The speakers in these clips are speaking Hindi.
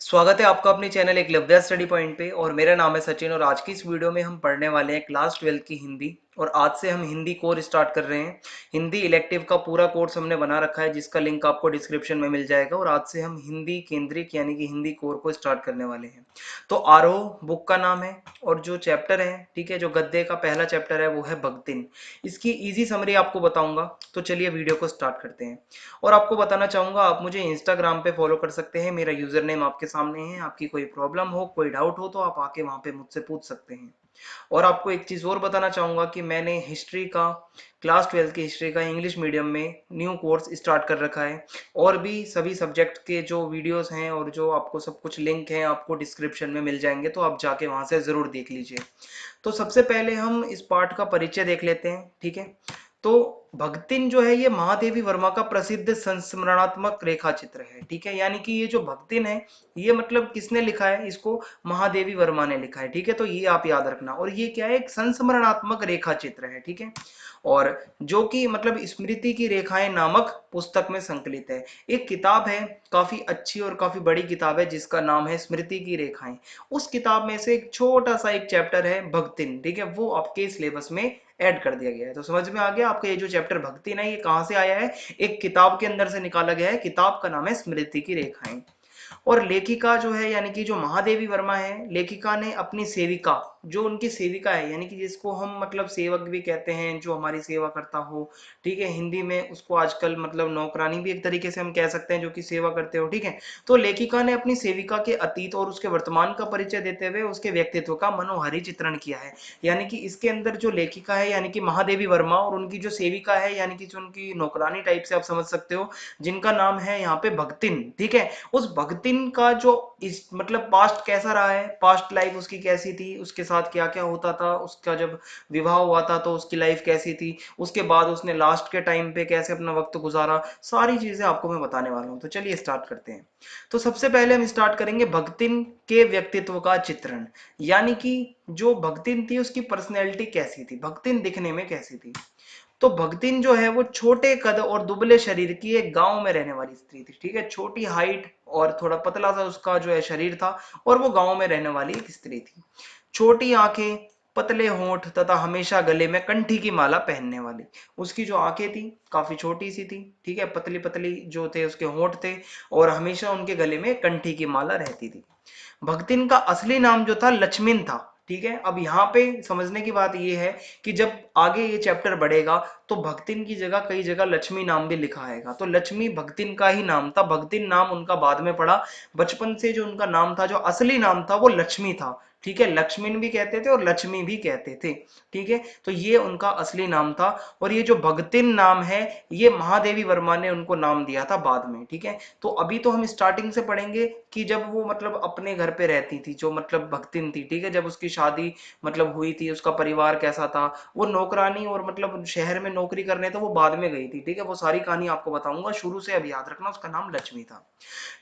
स्वागत है आपका अपने चैनल एकलव्य स्टडी पॉइंट पे। और मेरा नाम है सचिन और आज की इस वीडियो में हम पढ़ने वाले हैं क्लास 12 की हिंदी। और आज से हम हिंदी कोर्स स्टार्ट कर रहे हैं। हिंदी इलेक्टिव का पूरा कोर्स हमने बना रखा है जिसका लिंक आपको डिस्क्रिप्शन में मिल जाएगा। और आज से हम हिंदी केंद्रित यानी कि हिंदी कोर को स्टार्ट करने वाले हैं। तो आरोह बुक का नाम है और जो चैप्टर है, ठीक है, जो गद्य का पहला चैप्टर है वो है भगतिन। इसकी इजी समरी आपको बताऊंगा। तो चलिए वीडियो को स्टार्ट करते हैं। और आपको बताना चाहूंगा, आप मुझे इंस्टाग्राम पे फॉलो कर सकते हैं। मेरा यूजर नेम आपके सामने है। आपकी कोई प्रॉब्लम हो, कोई डाउट हो तो आप आके वहां पे मुझसे पूछ सकते हैं। और आपको एक चीज और बताना चाहूंगा कि मैंने हिस्ट्री का, क्लास 12 की हिस्ट्री का इंग्लिश मीडियम में न्यू कोर्स स्टार्ट कर रखा है। और भी सभी सब्जेक्ट के जो वीडियोस हैं और जो आपको सब कुछ लिंक है आपको डिस्क्रिप्शन में मिल जाएंगे, तो आप जाके वहां से जरूर देख लीजिए। तो सबसे पहले हम इस पार्ट का परिचय देख लेते हैं, ठीक है। तो भगतिन जो है ये महादेवी वर्मा का प्रसिद्ध संस्मरणात्मक रेखा चित्र है, ठीक है। यानी कि ये जो भगतिन है, ये मतलब किसने लिखा है इसको? महादेवी वर्मा ने लिखा है, ठीक है। तो ये आप याद रखना। और ये क्या है? एक संस्मरणात्मक रेखा चित्र है, ठीक है। और जो कि मतलब स्मृति की रेखाएं नामक पुस्तक में संकलित है। एक किताब है, काफी अच्छी और काफी बड़ी किताब है जिसका नाम है स्मृति की रेखाएं। उस किताब में से एक छोटा सा एक चैप्टर है भगतिन, ठीक है। वो आपके सिलेबस में ऐड कर दिया गया है। तो समझ में आ गया आपका ये जो चैप्टर भक्तिन है ये कहां से आया है? एक किताब के अंदर से निकाला गया है। किताब का नाम है स्मृति की रेखाएं। और लेखिका जो है यानी कि जो महादेवी वर्मा है, लेखिका ने अपनी सेविका, जो उनकी सेविका है यानी कि जिसको हम मतलब सेवक भी कहते हैं, जो हमारी सेवा करता हो, ठीक है। हिंदी में उसको आजकल मतलब नौकरानी भी एक तरीके से हम कह सकते हैं, जो कि सेवा करते हो, ठीक है। तो लेखिका ने अपनी सेविका के अतीत और उसके वर्तमान का परिचय देते हुए उसके व्यक्तित्व का मनोहारी चित्रण किया है। यानी कि इसके अंदर जो लेखिका है यानी कि महादेवी वर्मा और उनकी जो सेविका है यानी कि जो उनकी नौकरानी टाइप से आप समझ सकते हो, जिनका नाम है यहाँ पे भगतिन, ठीक है। उस भगतिन का जो इस मतलब पास्ट कैसा रहा है, पास्ट लाइफ उसकी कैसी थी, उसके साथ क्या क्या होता था, उसका जब विवाह हुआ था तो उसकी लाइफ कैसी थी, उसके बाद उसने लास्ट के टाइम पे कैसे अपना वक्त गुजारा, सारी चीजें आपको मैं बताने वाला हूं। तो चलिए स्टार्ट करते हैं। तो सबसे पहले हम स्टार्ट करेंगे भगतिन के व्यक्तित्व का चित्रण। यानी कि जो भगतिन थी उसकी पर्सनैलिटी कैसी थी, भगतिन दिखने में कैसी थी। तो भगतिन जो है वो छोटे कद और दुबले शरीर की एक गांव में रहने वाली स्त्री थी, ठीक है। छोटी हाइट और थोड़ा पतला सा उसका जो है शरीर था। और वो गांव में रहने वाली एक स्त्री थी। छोटी आंखें, पतले होंठ तथा हमेशा गले में कंठी की माला पहनने वाली। उसकी जो आंखें थी काफी छोटी सी थी, ठीक है। पतली पतली जो थे उसके होंठ थे और हमेशा उनके गले में कंठी की माला रहती थी। भगतिन का असली नाम जो था लक्ष्मण था, ठीक है। अब यहाँ पे समझने की बात यह है कि जब आगे ये चैप्टर बढ़ेगा तो भगतिन की जगह कई जगह लक्ष्मी नाम भी लिखा आएगा। तो लक्ष्मी भगतिन का ही नाम था, भगतिन नाम उनका बाद में पड़ा। बचपन से जो उनका नाम था, जो असली नाम था वो लक्ष्मी था, ठीक है। लक्ष्मण भी कहते थे और लक्ष्मी भी कहते थे, ठीक है। तो ये उनका असली नाम था। और ये जो भगतिन नाम है ये महादेवी वर्मा ने उनको नाम दिया था बाद में, ठीक है। तो अभी तो हम स्टार्टिंग से पढ़ेंगे कि जब वो मतलब अपने घर पे रहती थी, जो मतलब भगतिन थी, ठीक है। जब उसकी शादी मतलब हुई थी, उसका परिवार कैसा था, वो नौकरानी और मतलब शहर में नौकरी करने तो वो बाद में गई थी, ठीक है। वो सारी कहानी आपको बताऊंगा शुरू से। अब याद रखना उसका नाम लक्ष्मी था।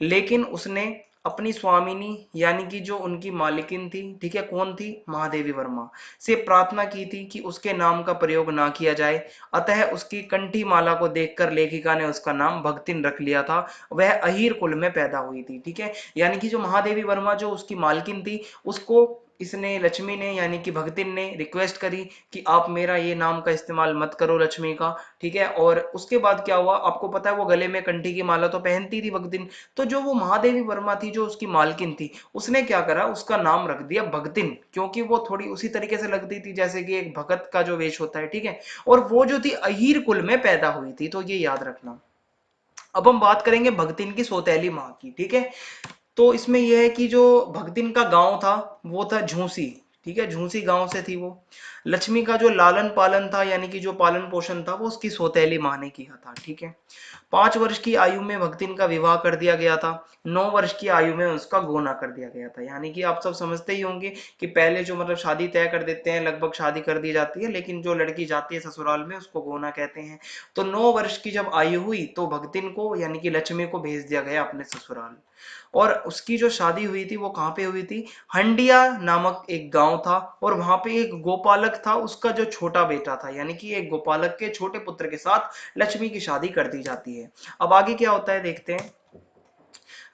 लेकिन उसने अपनी स्वामिनी यानी कि जो उनकी मालिकिन थी, ठीक है, कौन थी? महादेवी वर्मा, से प्रार्थना की थी कि उसके नाम का प्रयोग ना किया जाए। अतः उसकी कंठी माला को देखकर लेखिका ने उसका नाम भगतिन रख लिया था। वह अहीर कुल में पैदा हुई थी, ठीक है। यानी कि जो महादेवी वर्मा जो उसकी मालकिन थी, उसको इसने लक्ष्मी ने यानी कि भगतिन ने रिक्वेस्ट करी कि आप मेरा ये नाम का इस्तेमाल मत करो लक्ष्मी का, ठीक है। और उसके बाद क्या हुआ आपको पता है, वो गले में कंठी की माला तो पहनती थी भगतिन। तो जो वो महादेवी वर्मा थी जो उसकी मालकिन थी, उसने क्या करा, उसका नाम रख दिया भगतिन, क्योंकि वो थोड़ी उसी तरीके से लगती थी जैसे कि एक भगत का जो वेश होता है, ठीक है। और वो जो थी अहीर कुल में पैदा हुई थी, तो ये याद रखना। अब हम बात करेंगे भगतिन की सौतेली माँ की, ठीक है। तो इसमें यह है कि जो भगतिन का गांव था वो था झूसी, ठीक है। झूसी गांव से थी वो। लक्ष्मी का जो लालन पालन था यानी कि जो पालन पोषण था वो उसकी सौतेली माँ ने किया था, ठीक है। 5 वर्ष की आयु में भगतिन का विवाह कर दिया गया था। 9 वर्ष की आयु में उसका गोना कर दिया गया था। यानी कि आप सब समझते ही होंगे कि पहले जो मतलब शादी तय कर देते हैं, लगभग शादी कर दी जाती है, लेकिन जो लड़की जाती है ससुराल में उसको गोना कहते हैं। तो 9 वर्ष की जब आयु हुई तो भगतिन को यानी कि लक्ष्मी को भेज दिया गया अपने ससुराल। और उसकी जो शादी हुई थी वो कहाँ पे हुई थी? हंडिया नामक एक गांव था। और वहां पे एक गोपालक था, उसका जो छोटा बेटा था, यानी कि एक गोपालक के छोटे पुत्र के साथ लक्ष्मी की शादी कर दी जाती है। अब आगे क्या होता है देखते हैं।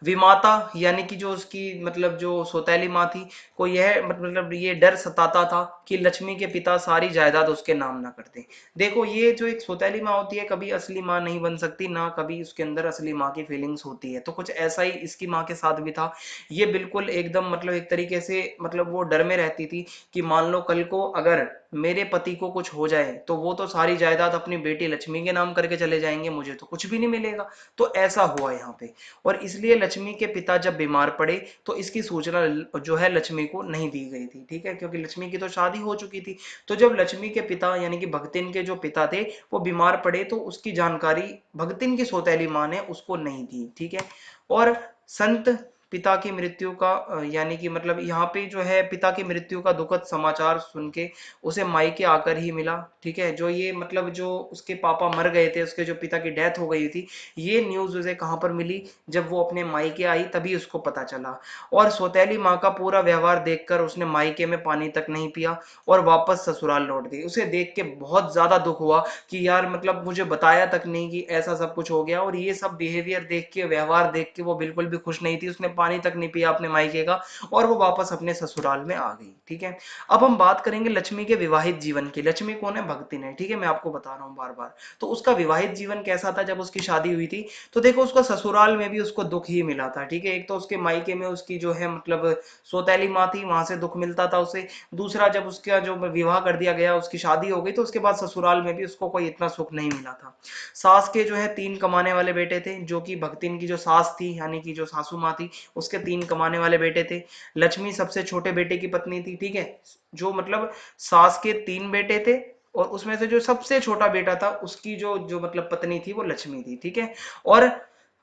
विमाता यानी कि जो उसकी मतलब जो सौतेली माँ थी को यह मतलब ये डर सताता था कि लक्ष्मी के पिता सारी जायदाद उसके नाम ना कर दें। देखो ये जो एक सौतेली माँ होती है कभी असली माँ नहीं बन सकती, ना कभी उसके अंदर असली माँ की फीलिंग्स होती है, तो कुछ ऐसा ही इसकी माँ के साथ भी था। ये बिल्कुल एकदम मतलब एक तरीके से मतलब वो डर में रहती थी कि मान लो कल को अगर मेरे पति को कुछ हो जाए तो वो तो सारी जायदाद अपनी बेटी लक्ष्मी के नाम करके चले जाएंगे, मुझे तो कुछ भी नहीं मिलेगा। तो ऐसा हुआ यहाँ पे, और इसलिए लक्ष्मी के पिता जब बीमार पड़े तो इसकी सूचना जो है लक्ष्मी को नहीं दी गई थी, ठीक है, क्योंकि लक्ष्मी की तो शादी हो चुकी थी। तो जब लक्ष्मी के पिता यानी कि भगतिन के जो पिता थे वो बीमार पड़े तो उसकी जानकारी भगतिन की सौतेली माँ ने उसको नहीं दी, ठीक है। और संत पिता की मृत्यु का यानी कि मतलब यहाँ पे जो है पिता की मृत्यु का दुखद समाचार सुन के उसे मायके आकर ही मिला, ठीक है। जो ये मतलब जो उसके पापा मर गए थे, उसके जो पिता की डेथ हो गई थी, ये न्यूज उसे कहाँ पर मिली, जब वो अपने मायके आई तभी उसको पता चला। और सौतेली माँ का पूरा व्यवहार देखकर उसने मायके में पानी तक नहीं पिया और वापस ससुराल लौट गई। उसे देख के बहुत ज्यादा दुख हुआ कि यार मतलब मुझे बताया तक नहीं कि ऐसा सब कुछ हो गया, और ये सब बिहेवियर देख के, व्यवहार देख के वो बिल्कुल भी खुश नहीं थी। उसने पानी तक नहीं पिया अपने मायके का और वो वापस अपने ससुराल में आ गई, ठीक है। अब हम बात करेंगे लक्ष्मी के विवाहित जीवन की। लक्ष्मी कौन है? भगतिन है, ठीक है, मैं आपको बता रहा हूँ बार बार। तो उसका विवाहित जीवन कैसा था जब उसकी शादी हुई थी? तो देखो उसका ससुराल में भी उसको दुख ही मिला था, ठीक है। एक तो उसके मायके में उसकी जो है मतलब सौतेली माँ थी, वहां से दुख मिलता था उसे। दूसरा, जब उसका जो विवाह कर दिया गया, उसकी शादी हो गई, तो उसके बाद ससुराल में भी उसको कोई इतना सुख नहीं मिला था। सास के जो है 3 कमाने वाले बेटे थे, जो कि भगतिन की जो सास थी यानी कि जो सासू माँ थी उसके 3 कमाने वाले बेटे थे। लक्ष्मी सबसे छोटे बेटे की पत्नी थी, ठीक है। जो मतलब सास के 3 बेटे थे और उसमें से जो सबसे छोटा बेटा था उसकी जो जो मतलब पत्नी थी वो लक्ष्मी थी, ठीक है। और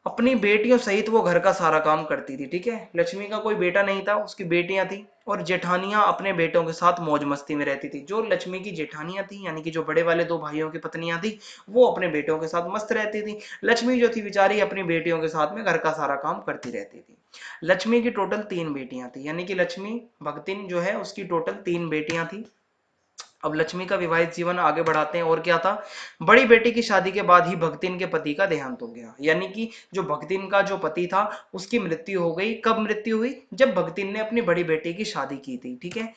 अपनी बेटियों सहित वो घर का सारा काम करती थी, ठीक है। लक्ष्मी का कोई बेटा नहीं था, उसकी बेटियां थी। और जेठानियां अपने बेटों के साथ मौज मस्ती में रहती थी। जो लक्ष्मी की जेठानियां थी यानी कि जो बड़े वाले 2 भाइयों की पत्नियां थी, वो अपने बेटों के साथ मस्त रहती थी। लक्ष्मी जो थी बेचारी अपनी बेटियों के साथ में घर का सारा काम करती रहती थी। लक्ष्मी की टोटल 3 बेटियां थी, यानी कि लक्ष्मी भगतिन जो है उसकी टोटल 3 बेटियां थी। अब लक्ष्मी का विवाहित जीवन आगे बढ़ाते हैं। और क्या था, बड़ी बेटी की शादी के बाद ही भगतिन के पति का देहांत हो गया, यानी कि जो भगतिन का जो पति था उसकी मृत्यु हो गई। कब मृत्यु हुई? जब भगतिन ने अपनी बड़ी बेटी की शादी की थी, ठीक है।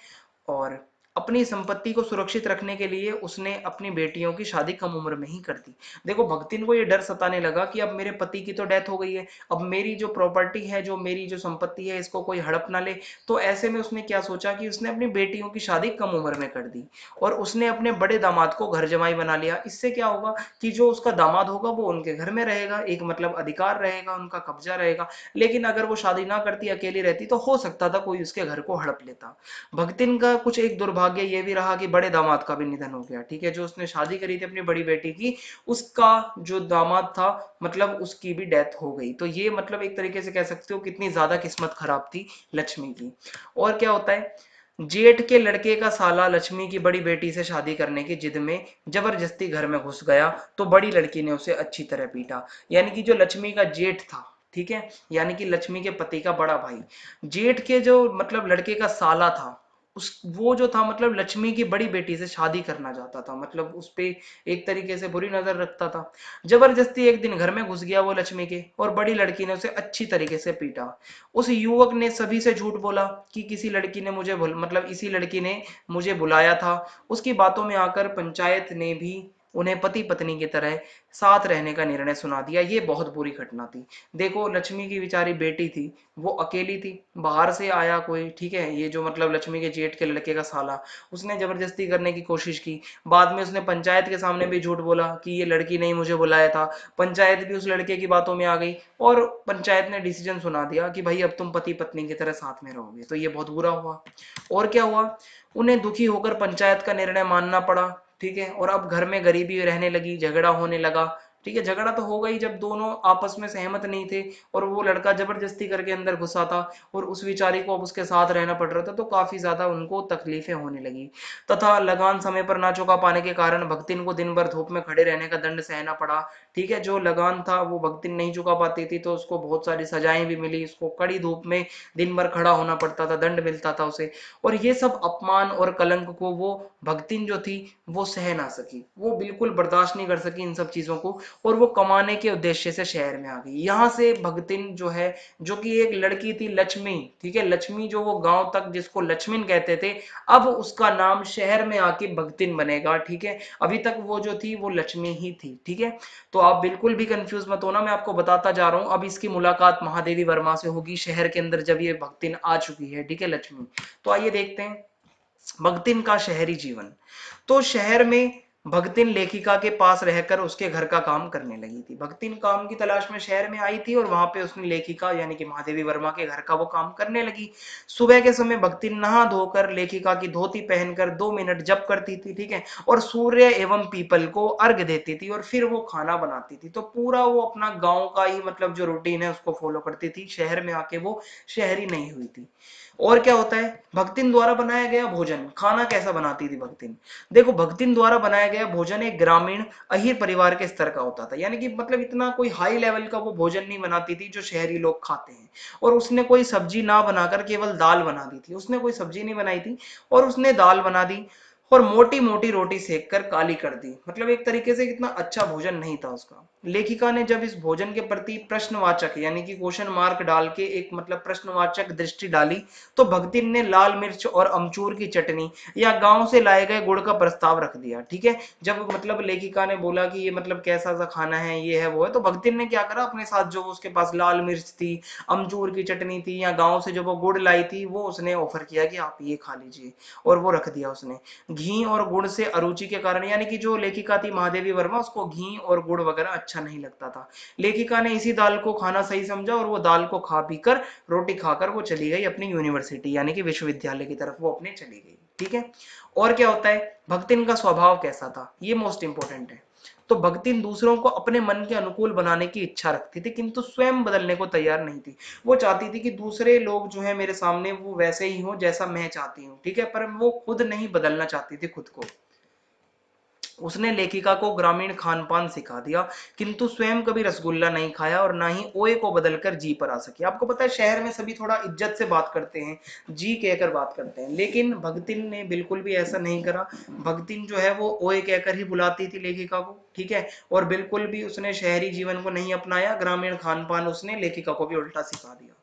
और अपनी संपत्ति को सुरक्षित रखने के लिए उसने अपनी बेटियों की शादी कम उम्र में ही कर दी। देखो भगतिन को ये डर सताने लगा कि अब मेरे पति की तो डेथ हो गई है, अब मेरी जो प्रॉपर्टी है, जो मेरी जो संपत्ति है, इसको कोई हड़प ना ले। तो ऐसे में उसने क्या सोचा कि उसने अपनी बेटियों की शादी कम उम्र में कर दी और उसने अपने बड़े दामाद को घर जमाई बना लिया। इससे क्या होगा कि जो उसका दामाद होगा वो उनके घर में रहेगा, एक मतलब अधिकार रहेगा, उनका कब्जा रहेगा। लेकिन अगर वो शादी ना करती, अकेली रहती, तो हो सकता था कोई उसके घर को हड़प लेता। भगतिन का कुछ एक दुर्भाग्य ये भी रहा कि बड़े दामाद का भी निधन हो गया, ठीक है। जो उसने शादी करी थी अपनी बड़ी बेटी की, उसका जो दामाद था मतलब उसकी भी डेथ हो गई। तो ये मतलब एक तरीके से कह सकते हो कितनी ज्यादा किस्मत खराब थी लक्ष्मी की। और क्या होता है, जेठ के लड़के का साला लक्ष्मी की बड़ी बेटी से शादी करने की जिद में जबरदस्ती घर में घुस गया, तो बड़ी लड़की ने उसे अच्छी तरह पीटा। यानी कि जो लक्ष्मी का जेठ था, ठीक है, यानी कि लक्ष्मी के पति का बड़ा भाई, जेठ के जो मतलब लड़के का साला था, उस वो जो था मतलब लक्ष्मी की बड़ी बेटी से शादी करना चाहता था, मतलब उस पे एक तरीके से बुरी नजर रखता था। जबरदस्ती एक दिन घर में घुस गया वो लक्ष्मी के, और बड़ी लड़की ने उसे अच्छी तरीके से पीटा। उस युवक ने सभी से झूठ बोला कि किसी लड़की ने मुझे मतलब इसी लड़की ने मुझे बुलाया था। उसकी बातों में आकर पंचायत ने भी उन्हें पति पत्नी की तरह साथ रहने का निर्णय सुना दिया। ये बहुत बुरी घटना थी। देखो लक्ष्मी की बेचारी बेटी थी, वो अकेली थी, बाहर से आया कोई, ठीक है, ये जो मतलब लक्ष्मी के जेठ के लड़के का साला, उसने जबरदस्ती करने की कोशिश की। बाद में उसने पंचायत के सामने भी झूठ बोला कि ये लड़की नहीं मुझे बुलाया था। पंचायत भी उस लड़के की बातों में आ गई और पंचायत ने डिसीजन सुना दिया कि भाई अब तुम पति पत्नी की तरह साथ में रहोगे। तो ये बहुत बुरा हुआ। और क्या हुआ, उन्हें दुखी होकर पंचायत का निर्णय मानना पड़ा, ठीक है। और अब घर में गरीबी रहने लगी, झगड़ा होने लगा, ठीक है। झगड़ा तो होगा ही जब दोनों आपस में सहमत नहीं थे और वो लड़का जबरदस्ती करके अंदर घुसा था और उस बेचारी को अब उसके साथ रहना पड़ रहा था, तो काफी ज्यादा उनको तकलीफें होने लगी। तथा लगान समय पर ना चुका पाने के कारण भक्तिन को दिन भर धूप में खड़े रहने का दंड सहना पड़ा, ठीक है। जो लगान था वो भक्तिन नहीं चुका पाती थी तो उसको बहुत सारी सजाएं भी मिली, उसको कड़ी धूप में दिन भर खड़ा होना पड़ता था, दंड मिलता था उसे। और ये सब अपमान और कलंक को वो भक्तिन जो थी वो सह ना सकी, वो बिल्कुल बर्दाश्त नहीं कर सकी इन सब चीजों को। और वो कमाने के उद्देश्य से शहर में आ गई। यहाँ से भगतिन जो है, जो कि एक लड़की थी लक्ष्मी, ठीक है, लक्ष्मी जो वो गांव तक जिसको लक्ष्मीन कहते थे, अब उसका नाम शहर में आके भगतिन बनेगा, ठीक है। अभी तक वो जो थी वो लक्ष्मी ही थी, ठीक है। तो आप बिल्कुल भी कंफ्यूज मत होना, मैं आपको बताता जा रहा हूं। अब इसकी मुलाकात महादेवी वर्मा से होगी शहर के अंदर जब ये भगतिन आ चुकी है, ठीक है, लक्ष्मी। तो आइए देखते हैं भगतिन का शहरी जीवन। तो शहर में भगतिन लेखिका के पास रहकर उसके घर का काम करने लगी थी। भगतिन काम की तलाश में शहर में आई थी और वहां पे उसने लेखिका यानी कि महादेवी वर्मा के घर का वो काम करने लगी। सुबह के समय भगतिन नहा धोकर लेखिका की धोती पहनकर 2 मिनट जप करती थी, ठीक है, और सूर्य एवं पीपल को अर्घ देती थी और फिर वो खाना बनाती थी। तो पूरा वो अपना गांव का ही मतलब जो रूटीन है उसको फॉलो करती थी। शहर में आके वो शहरी नहीं हुई थी। और क्या होता है, भगतिन द्वारा बनाया गया भोजन, खाना कैसा बनाती थी भगतिन। देखो, भगतिन द्वारा बनाया गया भोजन एक ग्रामीण अहीर परिवार के स्तर का होता था, यानी कि मतलब इतना कोई हाई लेवल का वो भोजन नहीं बनाती थी जो शहरी लोग खाते हैं। और उसने कोई सब्जी ना बनाकर केवल दाल बना दी थी, उसने कोई सब्जी नहीं बनाई थी और उसने दाल बना दी और मोटी मोटी रोटी सेक कर काली कर दी। मतलब एक तरीके से कितना अच्छा भोजन नहीं था उसका। लेखिका ने जब इस भोजन के प्रति प्रश्नवाचक यानी कि क्वेश्चन मार्क डाल के एक मतलब प्रश्नवाचक दृष्टि डाली, तो भगतिन ने लाल मिर्च और अमचूर की चटनी या गांव से लाए गए गुड़ का प्रस्ताव रख दिया, ठीक है। जब मतलब लेखिका ने बोला कि ये मतलब कैसा सा खाना है, ये है वो है, तो भगतिन ने क्या करा, अपने साथ जो उसके पास लाल मिर्च थी, अमचूर की चटनी थी या गांव से जो वो गुड़ लाई थी, वो उसने ऑफर किया कि आप ये खा लीजिए, और वो रख दिया उसने। घी और गुड़ से अरुचि के कारण, यानी कि जो लेखिका थी महादेवी वर्मा, उसको घी और गुड़ वगैरह अच्छा नहीं लगता था। लेखिका ने इसी दाल को खाना सही समझा और वो दाल को खा पी कर, रोटी खाकर वो चली गई अपनी यूनिवर्सिटी यानी कि विश्वविद्यालय की तरफ वो अपने चली गई, ठीक है। और क्या होता है, भक्तिन का स्वभाव कैसा था, ये मोस्ट इंपॉर्टेंट है। तो भक्तिन दूसरों को अपने मन के अनुकूल बनाने की इच्छा रखती थी, किंतु स्वयं बदलने को तैयार नहीं थी। वो चाहती थी कि दूसरे लोग जो है मेरे सामने वो वैसे ही हो जैसा मैं चाहती हूँ, ठीक है, पर वो खुद नहीं बदलना चाहती थी खुद को। उसने लेखिका को ग्रामीण खान पान सिखा दिया, किंतु स्वयं कभी रसगुल्ला नहीं खाया और ना ही ओए को बदलकर जी पर आ सकी। आपको पता है शहर में सभी थोड़ा इज्जत से बात करते हैं, जी कहकर बात करते हैं, लेकिन भगतिन ने बिल्कुल भी ऐसा नहीं करा। भगतिन जो है वो ओए कहकर ही बुलाती थी लेखिका को, ठीक है, और बिल्कुल भी उसने शहरी जीवन को नहीं अपनाया, ग्रामीण खान पान उसने लेखिका को भी उल्टा सिखा दिया।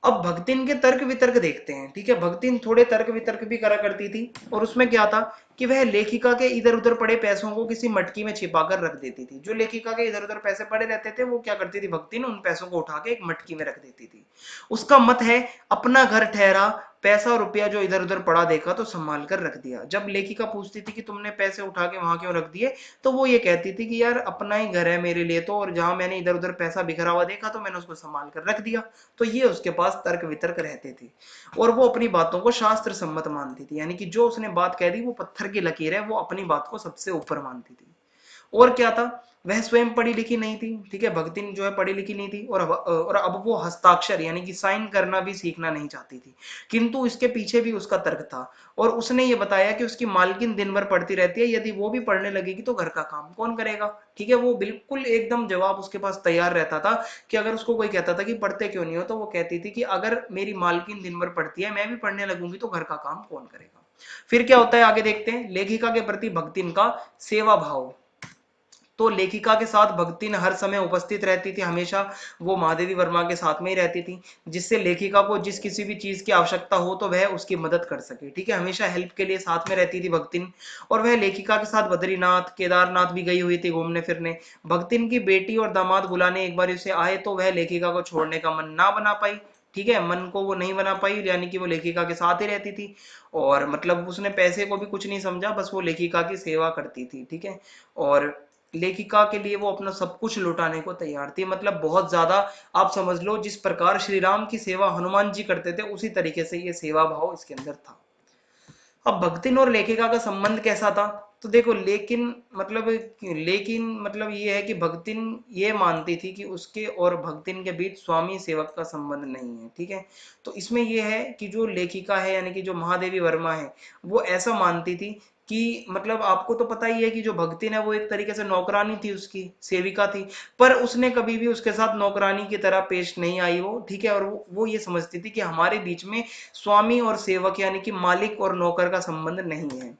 अब भगतिन के तर्क वितर्क देखते हैं, ठीक है। भगतिन थोड़े तर्क वितर्क भी करा करती थी और उसमें क्या था कि वह लेखिका के इधर उधर पड़े पैसों को किसी मटकी में छिपा कर रख देती थी। जो लेखिका के इधर उधर पैसे पड़े रहते थे, वो क्या करती थी भगतिन, उन पैसों को उठा के एक मटकी में रख देती थी। उसका मत है, अपना घर ठहरा, पैसा रुपया जो इधर उधर पड़ा देखा तो संभाल कर रख दिया। जब लेखिका पूछती थी कि तुमने पैसे उठा के वहां क्यों रख दिए, तो वो ये कहती थी कि यार अपना ही घर है मेरे लिए तो, और जहां मैंने इधर उधर पैसा बिखरा हुआ देखा तो मैंने उसको संभाल कर रख दिया। तो ये उसके पास तर्क वितर्क रहते थे और वो अपनी बातों को शास्त्र सम्मत मानती थी, यानी कि जो उसने बात कह दी वो पत्थर की लकीर है, वो अपनी बात को सबसे ऊपर मानती थी। और क्या था, वह स्वयं पढ़ी लिखी नहीं थी, ठीक है, भगतिन जो है पढ़ी लिखी नहीं थी, और अब वो हस्ताक्षर यानी कि साइन करना भी सीखना नहीं चाहती थी। किंतु इसके पीछे भी उसका तर्क था और उसने ये बताया कि उसकी मालकिन दिन भर पढ़ती रहती है, यदि वो भी पढ़ने लगेगी तो घर का काम कौन करेगा, ठीक है। वो बिल्कुल एकदम जवाब उसके पास तैयार रहता था कि अगर उसको कोई कहता था कि पढ़ते क्यों नहीं हो, तो वो कहती थी कि अगर मेरी मालकिन दिन भर पढ़ती है, मैं भी पढ़ने लगूंगी तो घर का काम कौन करेगा। फिर क्या होता है आगे देखते हैं, लेखिका के प्रति भक्तिन का सेवा भाव। तो लेखिका के साथ भक्तिन हर समय उपस्थित रहती थी, हमेशा वो महादेवी वर्मा के साथ में ही रहती थी, जिससे लेखिका को जिस किसी भी चीज की आवश्यकता हो तो वह उसकी मदद कर सके, ठीक है, हमेशा हेल्प के लिए साथ में रहती थी भक्तिन। और वह लेखिका के साथ बद्रीनाथ केदारनाथ भी गई हुई थी घूमने फिरने। भक्तिन की बेटी और दामाद बुलाने एक बार उसे आए तो वह लेखिका को छोड़ने का मन ना बना पाई, ठीक है, मन को वो नहीं बना पाई, यानी कि वो लेखिका के साथ ही रहती थी। और मतलब उसने पैसे को भी कुछ नहीं समझा, बस वो लेखिका की सेवा करती थी, ठीक है। और लेखिका के लिए वो अपना सब कुछ लुटाने को तैयार थी, मतलब बहुत ज्यादा। आप समझ लो जिस प्रकार श्री राम की सेवा हनुमान जी करते थे, उसी तरीके से ये सेवा भाव इसके अंदर था। अब भक्तिन और लेखिका का संबंध कैसा था, तो देखो, लेकिन मतलब ये है कि भक्तिन ये मानती थी कि उसके और भक्तिन के बीच स्वामी सेवक का संबंध नहीं है, ठीक है। तो इसमें ये है कि जो लेखिका है यानी कि जो महादेवी वर्मा है, वो ऐसा मानती थी कि मतलब आपको तो पता ही है कि जो भक्तिन है वो एक तरीके से नौकरानी थी, उसकी सेविका थी, पर उसने कभी भी उसके साथ नौकरानी की तरह पेश नहीं आई वो, ठीक है। और वो ये समझती थी कि हमारे बीच में स्वामी और सेवक यानी कि मालिक और नौकर का संबंध नहीं है।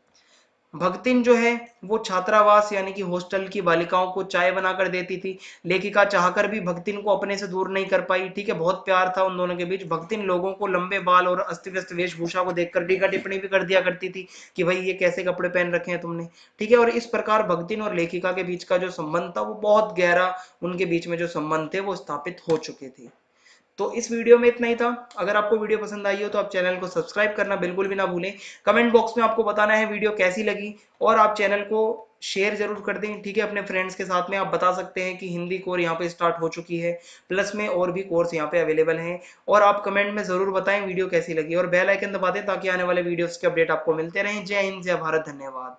भगतिन जो है वो छात्रावास यानी कि हॉस्टल की बालिकाओं को चाय बनाकर देती थी। लेखिका चाहकर भी भगतिन को अपने से दूर नहीं कर पाई। ठीक है, बहुत प्यार था उन दोनों के बीच। भगतिन लोगों को लंबे बाल और अस्त व्यस्त वेशभूषा को देखकर टीका टिप्पणी भी कर दिया करती थी कि भाई ये कैसे कपड़े पहन रखे हैं तुमने। ठीक है, और इस प्रकार भगतिन और लेखिका के बीच का जो संबंध था वो बहुत गहरा, उनके बीच में जो संबंध थे वो स्थापित हो चुके थे। तो इस वीडियो में इतना ही था। अगर आपको वीडियो पसंद आई हो तो आप चैनल को सब्सक्राइब करना बिल्कुल भी ना भूलें। कमेंट बॉक्स में आपको बताना है वीडियो कैसी लगी, और आप चैनल को शेयर जरूर कर दें। ठीक है, अपने फ्रेंड्स के साथ में आप बता सकते हैं कि हिंदी कोर्स यहाँ पे स्टार्ट हो चुकी है, प्लस में और भी कोर्स यहाँ पे अवेलेबल हैं। और आप कमेंट में जरूर बताएं वीडियो कैसी लगी, और बेल आइकन दबा दें ताकि आने वाले वीडियोस के अपडेट आपको मिलते रहें। जय हिंद, जय भारत, धन्यवाद।